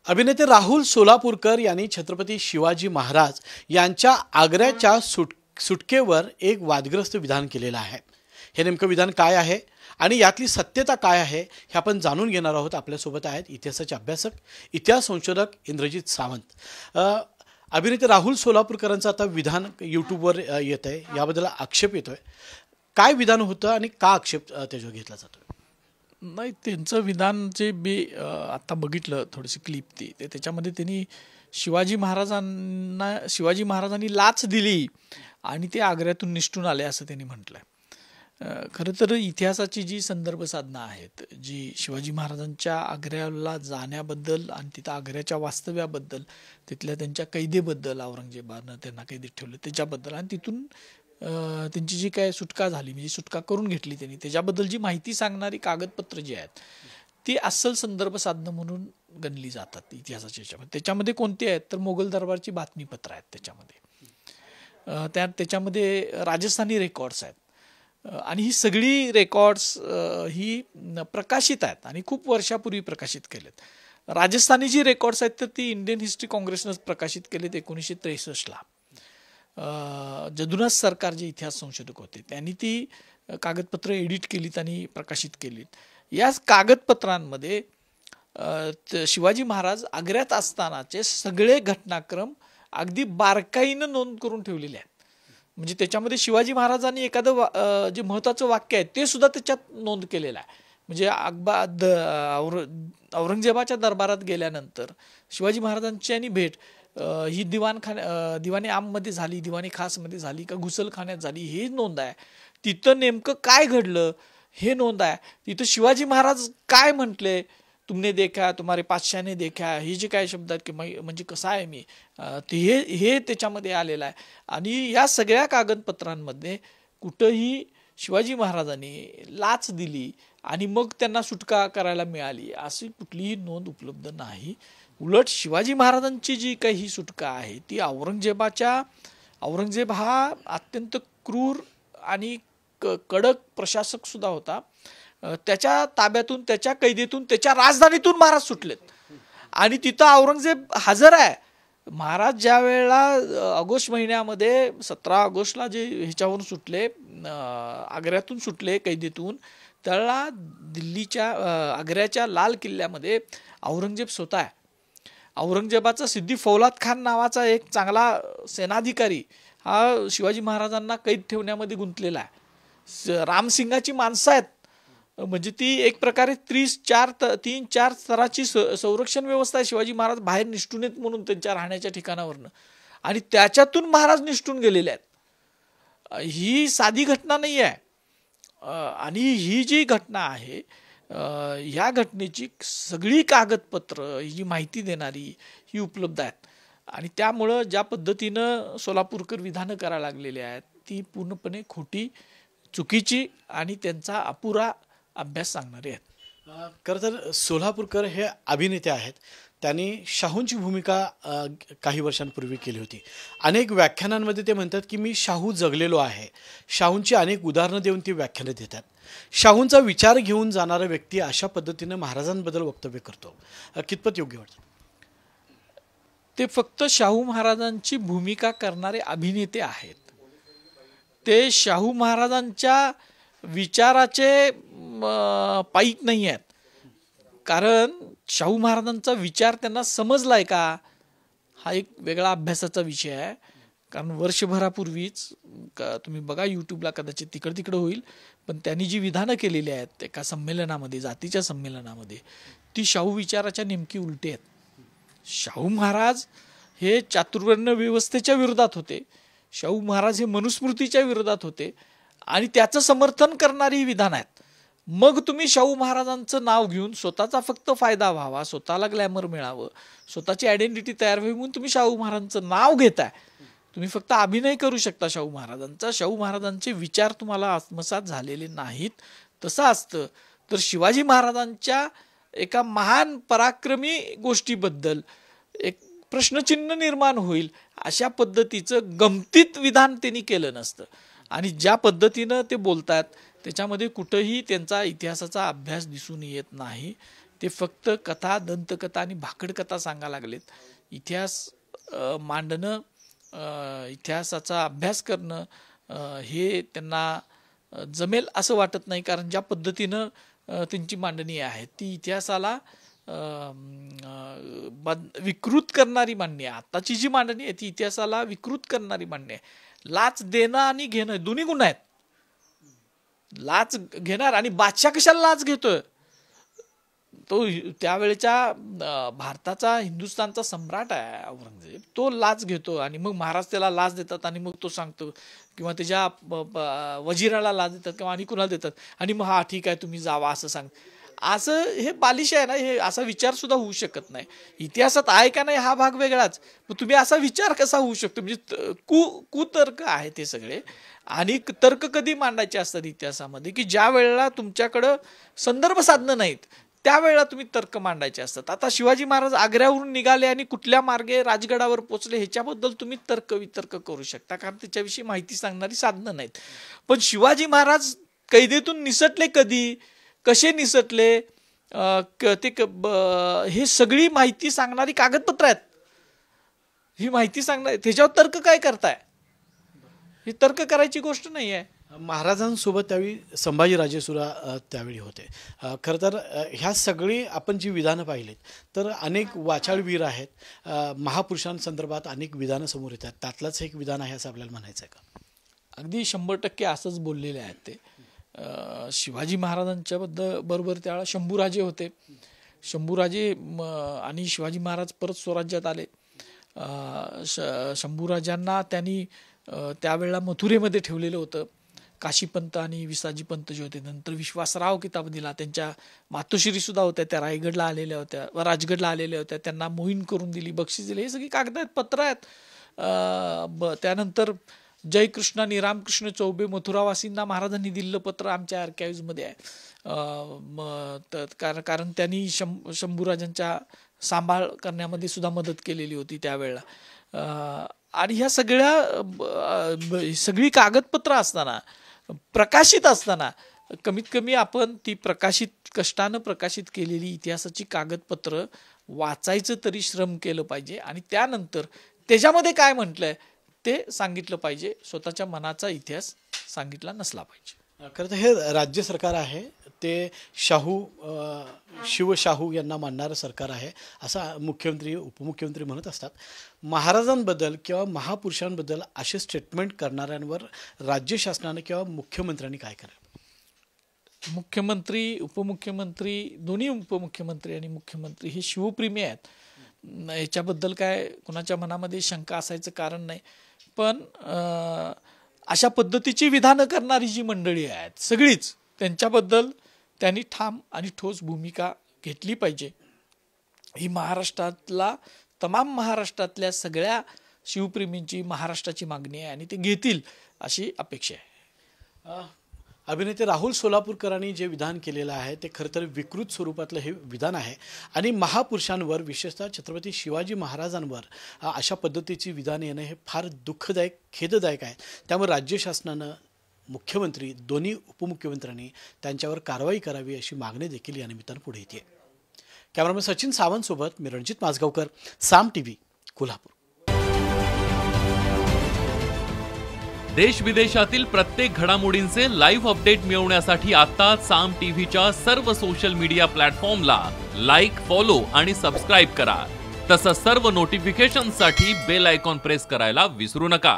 अभिनेते राहुल सोलापूरकर यांनी छत्रपती शिवाजी महाराज यांच्या आग्र्याच्या सुटकेवर एक वादग्रस्त विधान केलेलं आहे। हे नेमकं विधान काय आहे आणि यातली सत्यता काय आहे हे आपण जाणून घेणार आहोत। आपल्यासोबत आहेत इतिहासाचे अभ्यासक, इतिहास संशोधक इंद्रजित सावंत। अभिनेते राहुल सोलापूरकरांचं आता विधान यूट्यूबवर येत आहे, याबद्दल आक्षेप येतोय। काय विधान होतं आणि का आक्षेप त्याच्यावर घेतला जातो? नाही, त्यांचं विधान जे मी आता बघितलं थोडीशी क्लिप ती त्याच्यामध्ये त्यांनी शिवाजी महाराजांनी लाच दिली आणि ते आग्र्यातून निष्ठून आले असं त्यांनी म्हटलंय। खरं तर इतिहासाची जी संदर्भ साधनं आहेत, जी शिवाजी महाराजांच्या आग्र्याला जाण्याबद्दल आणि तिथं आग्र्याच्या वास्तव्याबद्दल, तिथल्या त्यांच्या कैदेबद्दल, औरंगजेबानं त्यांना कैदेत ठेवलं त्याच्याबद्दल आणि तिथून त्यांची जी काय सुटका झाली, म्हणजे सुटका करून घेतली त्यांनी, त्याच्याबद्दल जी माहिती सांगणारी कागदपत्र जी आहेत ती अस्सल संदर्भ साधनं म्हणून गणली जातात इतिहासाच्या ह्याच्यामध्ये। त्याच्यामध्ये कोणती आहेत तर मोगल दरबारची बातमीपत्र आहेत, त्याच्यामध्ये राजस्थानी रेकॉर्ड्स आहेत आणि ही सगळी रेकॉर्ड्स ही प्रकाशित आहेत आणि खूप वर्षापूर्वी प्रकाशित केलेत। राजस्थानी जी रेकॉर्ड्स आहेत तर ती इंडियन हिस्ट्री काँग्रेसनं प्रकाशित केलेत 1963ला। जदुनास सरकार जे इतिहास संशोधक होते त्यांनी ती कागदपत्र एडिट केलीत आणि प्रकाशित केलीत। या कागदपत्रांमध्ये शिवाजी महाराज आग्र्यात असतानाचे सगळे घटनाक्रम अगदी बारकाईनं नोंद करून ठेवलेले आहेत। म्हणजे त्याच्यामध्ये शिवाजी महाराजांनी एखादं जे महत्त्वाचं वाक्य आहे ते सुद्धा त्याच्यात नोंद केलेलं आहे। म्हणजे औरंगजेबाच्या दरबारात गेल्यानंतर शिवाजी महाराजांची आणि भेट ही दिवाणी आममध्ये झाली, दिवाणी खासमध्ये झाली का घुसलखान्यात झाली हे नोंद आहे। तिथं नेमकं काय घडलं हे नोंद आहे। तिथं शिवाजी महाराज काय म्हटले, तुमने देखा तुम्हारे पातशाह ने देखा, हे जे काय शब्द आहेत की म्हणजे कसं आहे मी ते हे त्याच्यामध्ये आलेलं आहे। आणि या सगळ्या कागदपत्रांमध्ये कुठंही शिवाजी महाराजांनी लाच दिली आणि मग त्यांना सुटका करायला मिळाली अशी कुठलीही नोंद उपलब्ध नाही। उलट शिवाजी महाराजांची जी काही ही सुटका आहे ती औरंगजेब हा अत्यंत क्रूर आणि कडक प्रशासक सुद्धा होता। त्याच्या ताब्यातून, त्याच्या कैदेतून, त्याच्या राजधानीतून महाराज सुटलेत आणि तिथं औरंगजेब हजर आहे। महाराज ज्या वेळेला ऑगस्ट महिन्यामध्ये 17 ऑगस्टला जे ह्याच्यावरून सुटले, आग्र्यातून सुटले कैदेतून, त्यावेळेला दिल्लीच्या आग्र्याच्या लाल किल्ल्यामध्ये औरंगजेब स्वतः आहे। औरंगजेबाचा सिद्दी फौलाद खान नावाचा एक चांगला सेनाधिकारी हा शिवाजी महाराजांना कैद ठेवण्यामध्ये गुंतलेला आहे। रामसिंगाची माणसं आहेत, म्हणजे ती एक प्रकारे 3-4 स्तराची संरक्षण व्यवस्था आहे। शिवाजी महाराज बाहेर निष्ठून येत म्हणून त्यांच्या राहण्याच्या ठिकाणावरनं, आणि त्याच्यातून महाराज निष्ठून गेलेले आहेत। ही साधी घटना नाही आहे आणि ही जी घटना आहे ह्या घटनेची सगळी कागदपत्र, ही जी माहिती देणारी ही उपलब्ध आहेत आणि त्यामुळं ज्या पद्धतीनं सोलापूरकर विधानं करायला लागलेली आहेत ती पूर्णपणे खोटी, चुकीची आणि त्यांचा अपुरा अभ्यास सांगणारे आहेत। खरं तर सोलापूरकर हे अभिनेते आहेत। त्यांनी शाहूंची भूमिका काही वर्षांपूर्वी केली होती। अनेक व्याख्यानांमध्ये ते म्हणतात की मी शाहू जगलेलो आहे। शाहूंची अनेक उदाहरणं देऊन ती व्याख्यानं देतात। शाहूंचा विचार घेऊन जाणारा व्यक्ती अशा पद्धतीनं महाराजांबद्दल वक्तव्य करतो, कितपत योग्य वाटतं? ते फक्त शाहू महाराजांची भूमिका करणारे अभिनेते आहेत। ते शाहू महाराजांच्या विचाराचे पाईक नाही आहेत, कारण शाहू महाराजांचा विचार त्यांना समजलाय का हा एक वेगळा अभ्यासाचा विषय आहे। कारण वर्षभरापूर्वीच तुम्ही बघा यूट्यूबला, कदाचित तिकडं होईल, पण त्यांनी जी विधानं केलेली आहेत एका संमेलनामध्ये, जातीच्या संमेलनामध्ये, ती शाहू विचाराच्या नेमकी उलटी आहेत। शाहू महाराज हे चातुर्वर्ण व्यवस्थेच्या विरोधात होते, शाहू महाराज हे मनुस्मृतीच्या विरोधात होते आणि त्याचं समर्थन करणारी विधान आहेत। मग तुम्ही शाहू महाराजांचं नाव घेऊन स्वतःचा फक्त फायदा व्हावा, स्वतःला ग्लॅमर मिळावं, स्वतःची आयडेंटिटी तयार व्हावी म्हणून तुम्ही शाहू महाराजांचं नाव घेताय। तुम्ही फक्त अभिनय करू शकता शाहू महाराजांचा। शाहू महाराजांचे विचार तुम्हाला आत्मसात झालेले नाहीत। तसं असतं तर शिवाजी महाराजांच्या एका महान पराक्रमी गोष्टीबद्दल एक प्रश्नचिन्ह निर्माण होईल अशा पद्धतीचं गमतीत विधान त्यांनी केलं नसतं। आणि ज्या पद्धतीनं ते बोलतात त्याच्यामध्ये कुठंही त्यांचा इतिहासाचा अभ्यास दिसून येत नाही। ते फक्त कथा, दंतकथा आणि भाकडकथा सांगा लागलेत. इतिहास मांडणं, इतिहासाचा अभ्यास करणं हे त्यांना जमेल असं वाटत नाही. कारण ज्या पद्धतीनं त्यांची मांडणी आहे ती इतिहासाला विकृत करणारी मांडणी आहे. आत्ताची जी मांडणी आहे ती इतिहासाला विकृत करणारी मांडणी आहे. लाच देणं आणि घेणं दोन्ही गुन्हे आहेत. लाच घेणार आणि बादशाह कशाला लाच घेतोय? तो त्यावेळेच्या भारताचा, हिंदुस्थानचा सम्राट आहे औरंगजेब. तो लाच घेतो आणि मग महाराज त्याला लाच देतात आणि मग तो सांगतो, किंवा त्याच्या वजिराला लाच देतात किंवा आणि कुणाला देतात आणि मग हा ठीक आहे तुम्ही जावा असं सांग. असं हे बालिश आहे ना. हे असा विचार सुद्धा होऊ शकत नाही. इतिहासात आहे का नाही हा भाग वेगळाच, मग तुम्ही असा विचार कसा होऊ शकतो? म्हणजे कुतर्क आहे ते सगळे. आणि तर्क कधी मांडायचे असतात इतिहासामध्ये, की ज्या वेळेला तुमच्याकडं संदर्भ साधनं नाहीत त्यावेळेला तुम्ही तर्क मांडायचे असतात. आता शिवाजी महाराज आग्र्यावरून निघाले आणि कुठल्या मार्गे राजगडावर पोहोचले ह्याच्याबद्दल तुम्ही तर्क वितर्क करू शकता, कारण त्याच्याविषयी माहिती सांगणारी साधनं नाहीत. पण शिवाजी महाराज कैदेतून निसटले कधी, कसे निसटले, हे सगळी माहिती सांगणारी कागदपत्र आहेत. ही माहिती सांगणार, त्याच्यावर तर्क काय करताय? ही तर्क करायची गोष्ट नाही आहे. महाराजांसोबत त्यावेळी संभाजीराजे सुद्धा त्यावेळी होते. खरं तर ह्या सगळी आपण जी विधानं पाहिलीत तर अनेक वाचाळवीर आहेत. महापुरुषांसंदर्भात अनेक विधानं समोर येतात. त्यातलंच एक विधान आहे असं आपल्याला म्हणायचं आहे का? अगदी 100% असंच बोललेले आहेत ते. शिवाजी महाराजांच्या बरोबर त्यावेळेला शंभूराजे होते. शंभूराजे आणि शिवाजी महाराज परत स्वराज्यात आले. शंभूराजांना त्यांनी त्यावेळेला मथुरेमध्ये ठेवलेलं होतं. काशीपंत आणि विसाजीपंत जे होते, नंतर विश्वासराव किताब दिला. त्यांच्या मातोश्री सुद्धा होत्या, त्या रायगडला आलेल्या होत्या, राजगडला आलेल्या होत्या. त्यांना मोहीम करून दिली, बक्षीस दिले. हे सगळी कागद आहेत, पत्र आहेत. त्यानंतर जयकृष्ण आणि रामकृष्ण चौबे मथुरावासींना महाराजांनी दिलेलं पत्र आमच्या आर्काइव्हमध्ये आहे. कारण त्यांनी शंभूराजांच्या सांभाळ करण्यामध्ये सुद्धा मदत केलेली होती त्यावेळेला. आणि ह्या सगळी कागदपत्र असताना, प्रकाशित असताना, कमीत कमी आपण ती कष्टानं प्रकाशित केलेली इतिहासाची कागदपत्र वाचायचं तरी श्रम केलं पाहिजे. आणि त्यानंतर त्याच्यामध्ये काय म्हटलंय ते सांगितलं पाहिजे. स्वतःच्या मनाचा इतिहास सांगितला नसला पाहिजे. खरं तर हे राज्य सरकार आहे ते शिवशाहू यांना मानणारं सरकार आहे असं मुख्यमंत्री, उपमुख्यमंत्री म्हणत असतात. महाराजांबद्दल किंवा महापुरुषांबद्दल असे स्टेटमेंट करणाऱ्यांवर राज्य शासनाने किंवा मुख्यमंत्र्यांनी काय करावं? मुख्यमंत्री, उपमुख्यमंत्री, दोन्ही उपमुख्यमंत्री आणि मुख्यमंत्री हे शिवप्रेमी आहेत. याच्याबद्दल काय कुणाच्या मनामध्ये शंका असायचं कारण नाही. पण अशा पद्धतीची विधानं करणारी जी मंडळी आहेत सगळीच, त्यांच्याबद्दल त्यांनी ठाम आणि ठोस भूमिका घेतली पाहिजे. ही तमाम महाराष्ट्रातल्या सगळ्या शिवप्रेमींची, महाराष्ट्राची मागणी आहे आणि ते घेतील अशी अपेक्षा आहे. अभिनेते राहुल सोलापूरकरांनी जे विधान केलेलं आहे ते खरं तर विकृत स्वरूपातलं हे विधान आहे आणि महापुरुषांवर, विशेषतः छत्रपती शिवाजी महाराजांवर अशा पद्धतीची विधान येणं हे फार दुःखदायक, खेददायक आहे. त्यामुळे राज्य शासनानं, मुख्यमंत्री, दोन्ही उपमुख्यमंत्र्यांनी त्यांच्यावर कारवाई करावी अशी मागणी देखील या निमित्तानं पुढे येते. कॅमेरामॅन सचिन सावंतसोबत मी रणजित माजगावकर, साम टीव्ही, कोल्हापूर. देश विदेशातील प्रत्येक घडामोडींचे लाईव्ह अपडेट मिळवण्यासाठी आता साम टीव्हीच्या सर्व सोशल मीडिया प्लॅटफॉर्मला लाईक, फॉलो आणि सबस्क्राईब करा. तसंच सर्व नोटिफिकेशनसाठी बेल आयकॉन प्रेस करायला विसरू नका.